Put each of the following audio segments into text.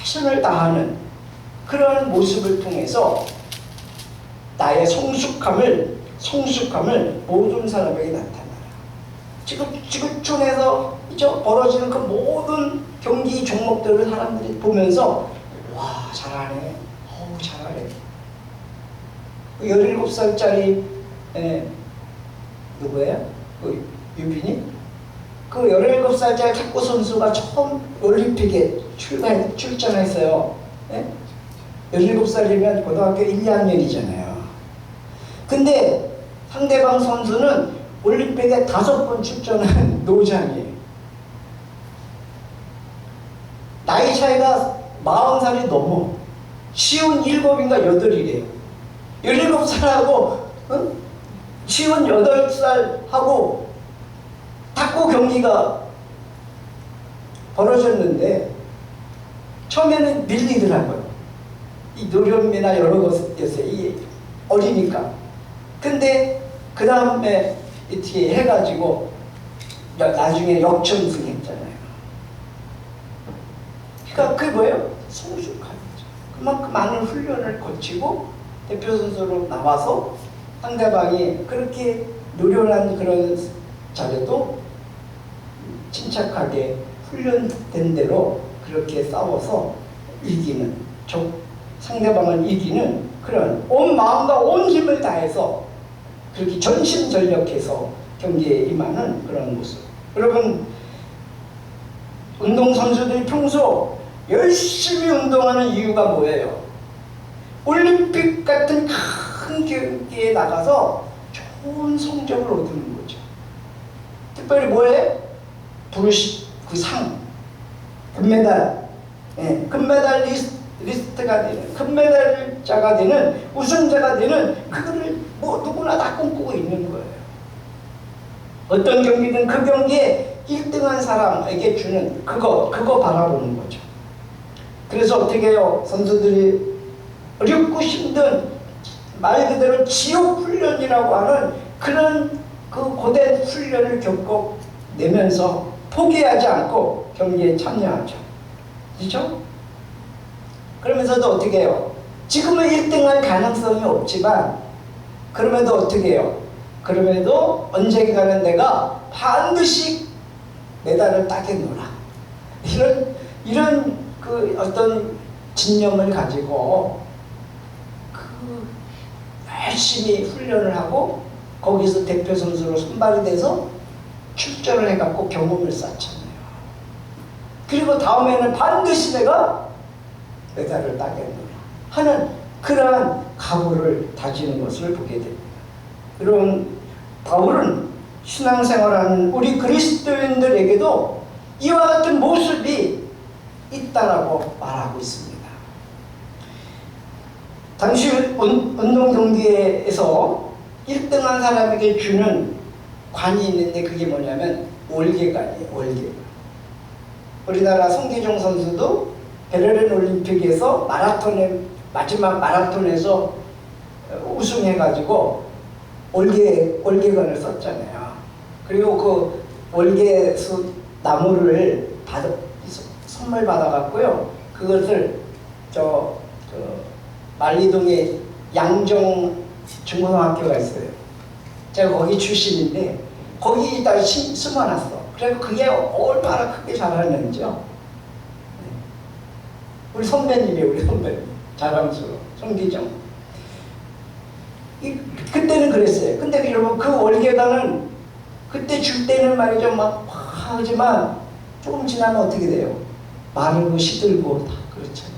최선을 다하는 그런 모습을 통해서 나의 성숙함을 모든 사람에게 나타나라. 지금 지구촌에서 벌어지는 그 모든 경기 종목들을 사람들이 보면서 와, 잘하네. 어우, 잘하네. 17살짜리 누구예요? 그 유빈이? 그 17살짜리 탁구 선수가 처음 올림픽에 출전했어요. 17살이면 고등학교 1, 2학년이잖아요. 근데 상대방 선수는 올림픽에 5번 출전한 노장이에요. 나이 차이가 40살이 넘어. 시운 7인가 8이래요. 17살하고 시운 8살하고 탁구 경기가 벌어졌는데 처음에는 밀리더라고요. 이 노련미나 여러 것에서 이 어리니까. 근데 그 다음에 이렇게 해가지고 나중에 역전승했잖아요. 그러니까 그게 뭐예요? 성숙한 거죠. 그만큼 많은 훈련을 거치고 대표 선수로 나와서 상대방이 그렇게 노련한 그런 자료도 침착하게 훈련된 대로 그렇게 싸워서 이기는, 상대방을 이기는 그런 온 마음과 온 힘을 다해서 그렇게 전심전력해서 경기에 임하는 그런 모습. 여러분, 운동선수들이 평소 열심히 운동하는 이유가 뭐예요? 올림픽 같은 큰 경기에 나가서 좋은 성적을 얻는 거죠. 특별히 뭐예요? 그 상, 금메달, 금메달리스트가 되는, 금메달자가 되는, 우승자가 되는, 그거를 뭐 누구나 다 꿈꾸고 있는 거예요. 어떤 경기든 그 경기에 1등한 사람에게 주는 그거 바라보는 거죠. 그래서 어떻게 해요? 선수들이 어렵고 힘든 말 그대로 지옥 훈련이라고 하는 그런 그 고된 훈련을 겪어내면서 포기하지 않고 경기에 참여하죠. 그렇죠? 그러면서도 어떻게 해요? 지금은 1등할 가능성이 없지만 그럼에도 어떻게 해요? 그럼에도 언젠가는 내가 반드시 메달을 따겠노라. 이런 그 어떤 진념을 가지고 그 열심히 훈련을 하고 거기서 대표 선수로 선발이 돼서 출전을 해갖고 경험을 쌓잖아요. 그리고 다음에는 반드시 내가 메달을 따겠노라 하는 그러한 각오를 다지는 것을 보게 됩니다. 여러분, 바울은 신앙생활하는 우리 그리스도인들에게도 이와 같은 모습이 있다라고 말하고 있습니다. 당시 운동 경기에서 1등한 사람에게 주는 관이 있는데 그게 뭐냐면 월계관이에요. 월계관. 우리나라 송기종 선수도 베를린 올림픽에서 마지막 마라톤에서 우승해가지고 월계관을 썼잖아요. 그리고 그 월계수 나무를 선물 받아갖고요. 그것을 만리동에 양정 중고등학교가 있어요. 제가 거기 출신인데 거기다 심어놨어. 그리고 그게 얼마나 크게 자랐는지요. 우리 선배님 자랑스러워 송기정. 그때는 그랬어요. 근데 여러분 그 월계관은 그때 줄 때는 말이죠 막 하지만 조금 지나면 어떻게 돼요? 마르고 시들고 다 그렇잖아요.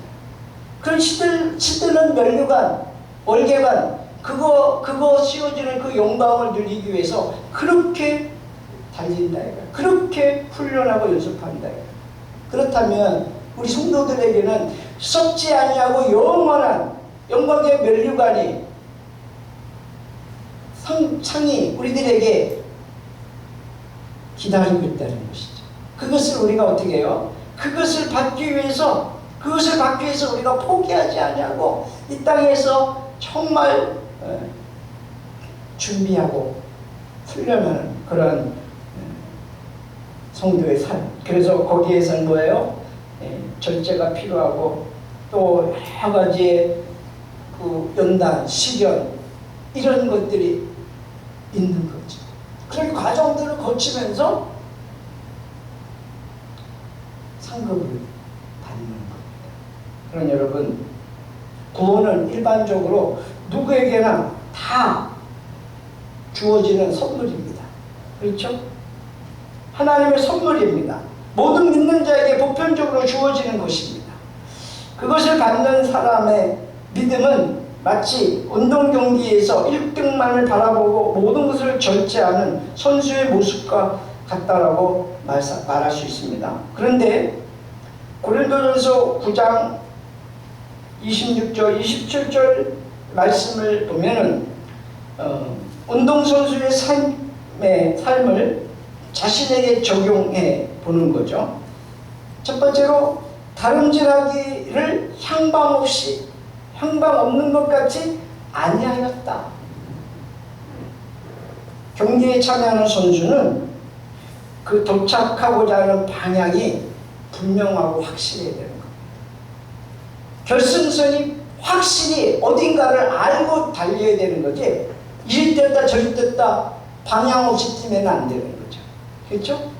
그런 시드는 면류관, 월계관 그거 씌워주는 그 영광을 누리기 위해서 그렇게 달린다 이거야. 그렇게 훈련하고 연습한다 이거야. 그렇다면 우리 성도들에게는 썩지 아니하고 영원한 영광의 면류관이 상이 우리들에게 기다리고 있다는 것이죠. 그것을 우리가 어떻게 해요? 그것을 받기 위해서 우리가 포기하지 아니하고 이 땅에서 정말 준비하고 훈련하는 그런 성도의 삶. 그래서 거기에서는 뭐예요? 절제가 필요하고 또 여러 가지의 그 연단, 시련 이런 것들이 있는 거죠. 그런 과정들을 거치면서 상급을 받는 겁니다. 그럼 여러분, 구원은 일반적으로 누구에게나 다 주어지는 선물입니다. 그렇죠? 하나님의 선물입니다. 모든 믿는 자에게 보편적으로 주어지는 것입니다. 그것을 받는 사람의 믿음은 마치 운동 경기에서 1등만을 바라보고 모든 것을 절제하는 선수의 모습과 같다라고 말할 수 있습니다. 그런데 고린도전서 9장 26절, 27절 말씀을 보면은 운동선수의 삶을 자신에게 적용해 보는 거죠. 첫 번째로 다름질하기를 향방 없는 것 같이 아니하였다. 경기에 참여하는 선수는 그 도착하고자 하는 방향이 분명하고 확실해야 되는 겁니다. 결승선이 확실히 어딘가를 알고 달려야 되는 거지, 이리 떴다 저리 떴다 방향 없이 뛰면 안 되는 거죠. 그렇죠?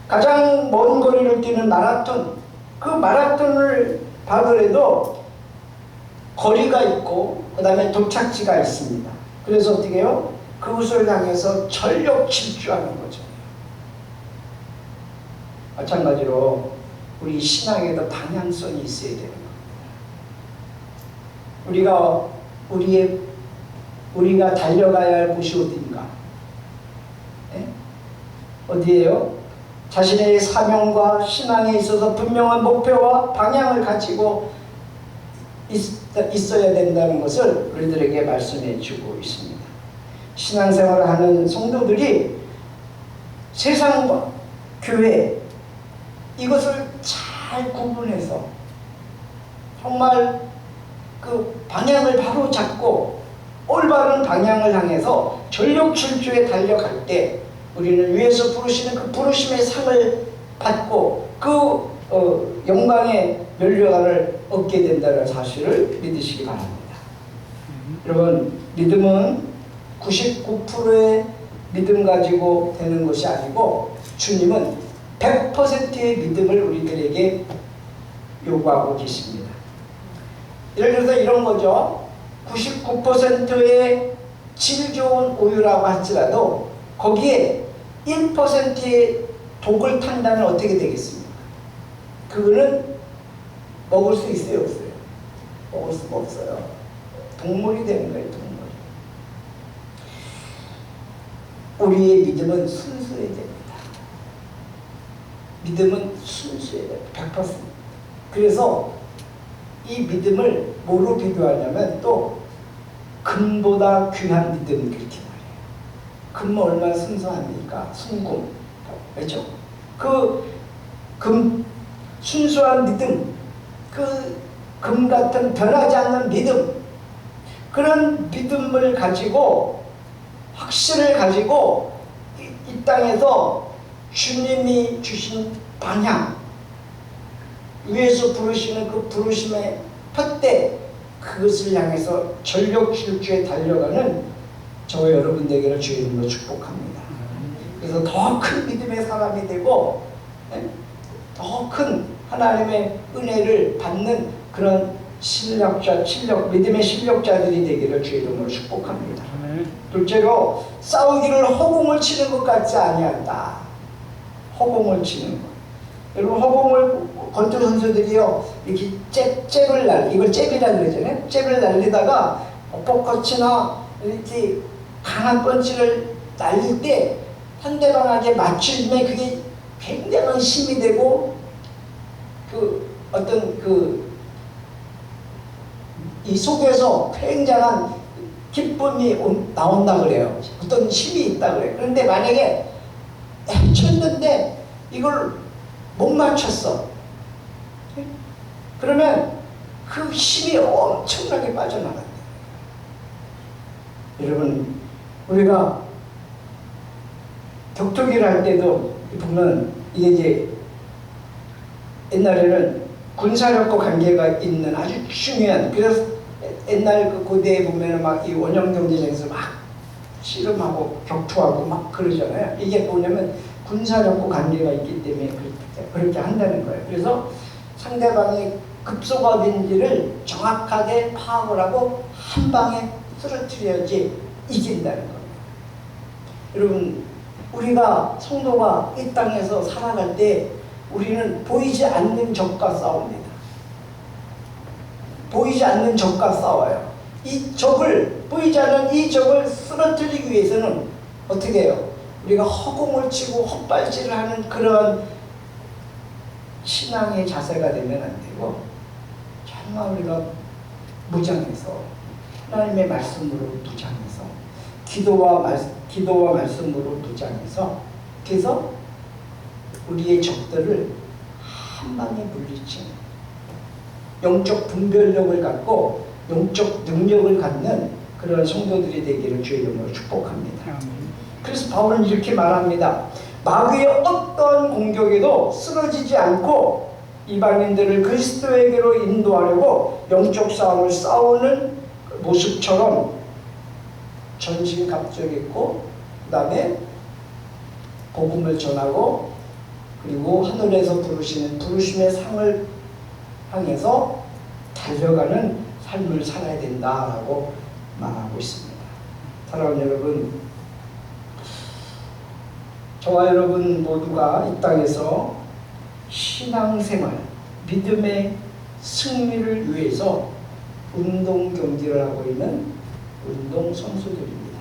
가장 먼 거리를 뛰는 마라톤, 그 마라톤을 봐더라도 거리가 있고 그 다음에 도착지가 있습니다. 그래서 어떻게 해요? 그것을 향해서 전력 질주하는 거죠. 마찬가지로 우리 신앙에도 방향성이 있어야 되는 겁니다. 우리가 달려가야 할 곳이 어딘가? 네? 어디예요? 자신의 사명과 신앙에 있어서 분명한 목표와 방향을 가지고 있어야 된다는 것을 우리들에게 말씀해 주고 있습니다. 신앙생활을 하는 성도들이 세상과 교회 이것을 잘 구분해서 정말 그 방향을 바로 잡고 올바른 방향을 향해서 전력 질주에 달려갈 때 우리는 위에서 부르시는 그 부르심의 상을 받고 그 영광의 면류관을 얻게 된다는 사실을 믿으시기 바랍니다. 여러분, 믿음은 99%의 믿음 가지고 되는 것이 아니고 주님은 100%의 믿음을 우리들에게 요구하고 계십니다. 예를 들어서 이런 거죠. 99%의 질 좋은 우유라고 할지라도 거기에 1%의 독을 탄다면 어떻게 되겠습니까? 그거는 먹을 수 있어요, 없어요? 먹을 수가 없어요. 동물이 되는 거예요, 동물. 우리의 믿음은 순수해야 됩니다. 믿음은 순수해야 됩니다. 100%. 그래서 이 믿음을 뭐로 비교하냐면 또 금보다 귀한 믿음, 그렇게 말해요. 금은 얼마나 순수합니까? 순금. 그렇죠? 순수한 믿음, 그 금 같은 변하지 않는 믿음, 그런 믿음을 가지고 확신을 가지고 이 땅에서 주님이 주신 방향, 위에서 부르시는 그 부르심의 푯대, 그것을 향해서 전력 질주에 달려가는 저와 여러분들에게는 주의 이름으로 축복합니다. 그래서 더 큰 믿음의 사람이 되고 더 큰 하나님의 은혜를 받는 그런 믿음의 실력자들이 되기를 주의 이름으로 축복합니다. 둘째로 싸우기를 허공을 치는 것 같지 아니한다. 허공을 치는 것. 여러분, 허공을 권투 선수들이요 이렇게 이걸 잽이라 그러잖아요. 잽을 날리다가 어퍼컷이나 이렇게 강한 펀치를 날릴 때 상대방에게 맞추면 그게 굉장한 힘이 되고 이 속에서 굉장한 기쁨이 나온다 그래요. 어떤 힘이 있다 그래요. 그런데 만약에 쳤는데 이걸 못 맞췄어. 그러면 그 힘이 엄청나게 빠져나간다. 여러분, 우리가 격투기를 할 때도 보면 이게 이제 옛날에는 군사력과 관계가 있는 아주 중요한, 그래서 옛날 그 고대에 보면 막 이 원형 경제장에서 막 씨름하고 격투하고 막 그러잖아요. 이게 뭐냐면 군사력과 관계가 있기 때문에 그렇게 한다는 거예요. 그래서 상대방이 급소가 된지를 정확하게 파악을 하고 한 방에 쓰러뜨려야지 이긴다는 거예요. 여러분, 우리가 성도가 이 땅에서 살아갈 때 우리는 보이지 않는 적과 싸웁니다. 보이지 않는 적과 싸워요. 이 적을, 보이지 않는 이 적을 쓰러뜨리기 위해서는 어떻게 해요? 우리가 허공을 치고 헛발질을 하는 그런 신앙의 자세가 되면 안 되고, 정말 우리가 무장해서 하나님의 말씀으로 무장해서 기도와 말씀으로 무장해서, 그래서 우리의 적들을 한 방에 물리치는 영적 분별력을 갖고 영적 능력을 갖는 그런 성도들이 되기를 주의 이름으로 축복합니다. 그래서 바울은 이렇게 말합니다. 마귀의 어떤 공격에도 쓰러지지 않고 이방인들을 그리스도에게로 인도하려고 영적 싸움을 싸우는 모습처럼 전신갑주했고, 그 다음에 복음을 전하고, 그리고 하늘에서 부르시는 부르심의 상을 향해서 달려가는 삶을 살아야 된다라고 말하고 있습니다. 사랑하는 여러분, 저와 여러분 모두가 이 땅에서 신앙생활, 믿음의 승리를 위해서 운동 경기를 하고 있는 운동 선수들입니다.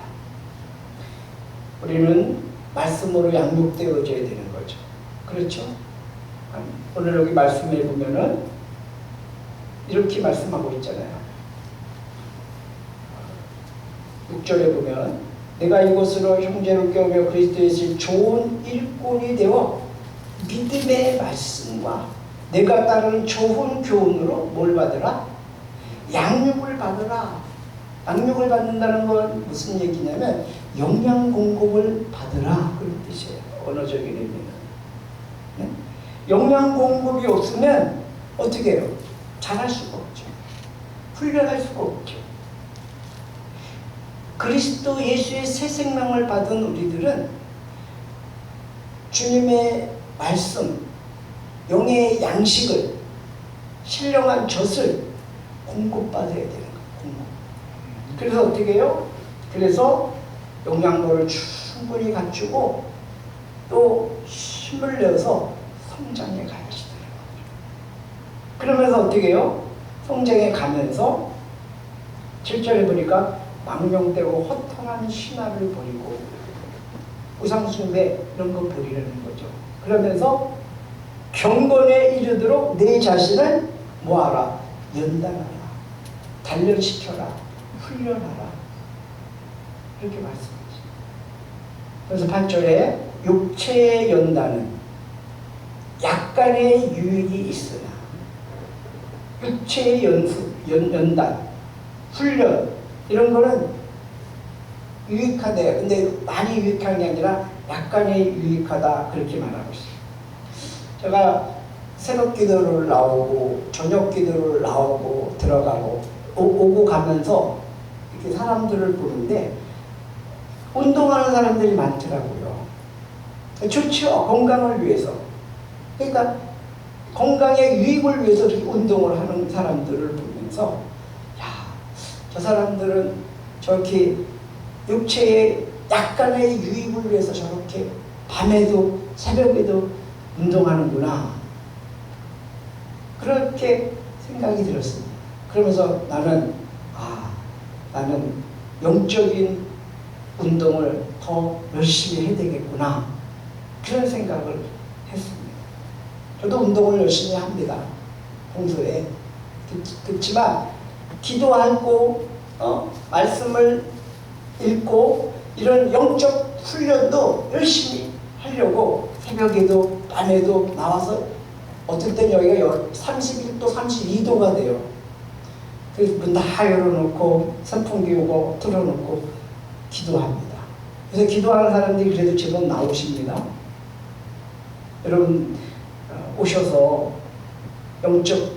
우리는 말씀으로 양육되어져야 되는 거죠. 그렇죠? 오늘 여기 말씀에 보면은 이렇게 말씀하고 있잖아요. 6절에 보면 내가 이것으로 형제를 깨우며 그리스도의 질 좋은 일꾼이 되어 믿음의 말씀과 내가 따르는 좋은 교훈으로 뭘 받으라? 양육을 받으라. 양육을 받는다는 건 무슨 얘기냐면 영양 공급을 받으라, 그런 뜻이에요. 언어적인 의미는. 네? 영양 공급이 없으면 어떻게 해요? 잘할 수가 없죠. 훈련할 수가 없죠. 그리스도 예수의 새 생명을 받은 우리들은 주님의 말씀, 영의 양식을, 신령한 젖을 공급받아야 되는 거예요. 공급. 그래서 어떻게 해요? 그래서 영양분을 충분히 갖추고 또 힘을 내서 성장해 가야지 되는 거예요. 그러면서 어떻게 해요? 성장해 가면서 7절에 보니까 망령되고 허탄한 신화를 버리고 우상숭배 이런 거 버리라는 거죠. 그러면서 경건에 이르도록 내 자신을 뭐하라? 연단하라. 단련시켜라. 훈련하라. 이렇게 말씀하죠. 그래서 8절에 육체의 연단은 약간의 유익이 있으나 육체의 연단, 훈련 이런 거는 유익하대요. 근데 많이 유익한 게 아니라 약간의 유익하다, 그렇게 말하고 있어요. 제가 새벽 기도를 나오고 저녁 기도를 나오고 들어가고 오고 가면서 이렇게 사람들을 보는데 운동하는 사람들이 많더라고요. 좋죠. 건강을 위해서. 그러니까 건강의 유익을 위해서 이렇게 운동을 하는 사람들을 보면서 야, 저 사람들은 저렇게 육체의 약간의 유익을 위해서 저렇게 밤에도 새벽에도 운동하는구나, 그렇게 생각이 들었습니다. 그러면서 나는 영적인 운동을 더 열심히 해야 되겠구나, 그런 생각을 했습니다. 저도 운동을 열심히 합니다. 평소에. 그렇지만 기도하고 말씀을 읽고 이런 영적 훈련도 열심히 하려고 새벽에도 밤에도 나와서 어떨 땐 여기가 31도, 32도가 돼요. 그래서 문 다 열어놓고 선풍기 오고 틀어놓고 기도합니다. 그래서 기도하는 사람들이 그래도 제법 나오십니다. 여러분 오셔서 영적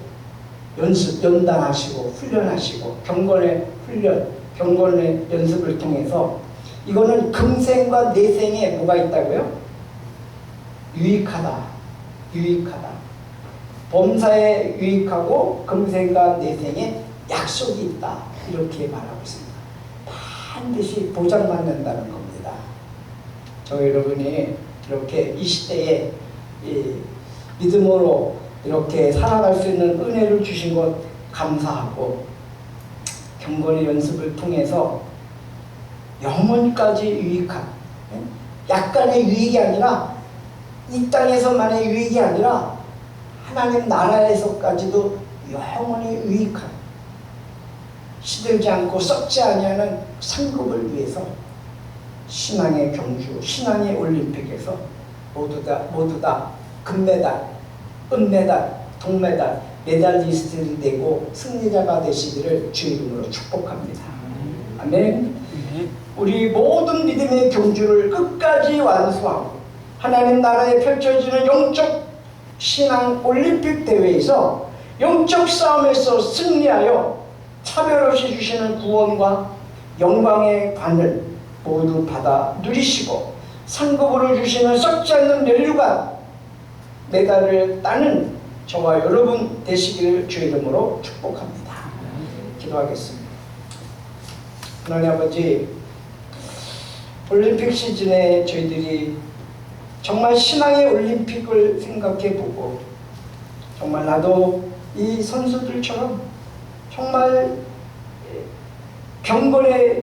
연습, 연단하시고 훈련하시고 경건의 훈련, 경건의 연습을 통해서 이거는 금생과 내생에 뭐가 있다고요? 유익하다. 유익하다. 범사에 유익하고 금생과 내생에 약속이 있다. 이렇게 말하고 있습니다. 반드시 보장받는다는 겁니다. 저 여러분이 이렇게 이 시대에 이 믿음으로 이렇게 살아갈 수 있는 은혜를 주신 것 감사하고 경건의 연습을 통해서 영혼까지 유익한, 약간의 유익이 아니라 이 땅에서만의 유익이 아니라 하나님 나라에서까지도 영원히 유익한, 시들지 않고 썩지 아니하는 상급을 위해서 신앙의 경주, 신앙의 올림픽에서 모두 다 금메달, 은메달, 동메달, 메달리스트들이 되고 승리자가 되시기를 주 이름으로 축복합니다. 아멘. 우리 모든 믿음의 경주를 끝까지 완수하고 하나님 나라에 펼쳐지는 영적 신앙 올림픽 대회에서 영적 싸움에서 승리하여 차별 없이 주시는 구원과 영광의 관을 모두 받아 누리시고 상급으로 주시는 썩지 않는 멸류관 메달을 따는 저와 여러분 되시기를 주 이름으로 축복합니다. 기도하겠습니다. 하나님 아버지, 올림픽 시즌에 저희들이 정말 신앙의 올림픽을 생각해보고 정말 나도 이 선수들처럼 정말 경건의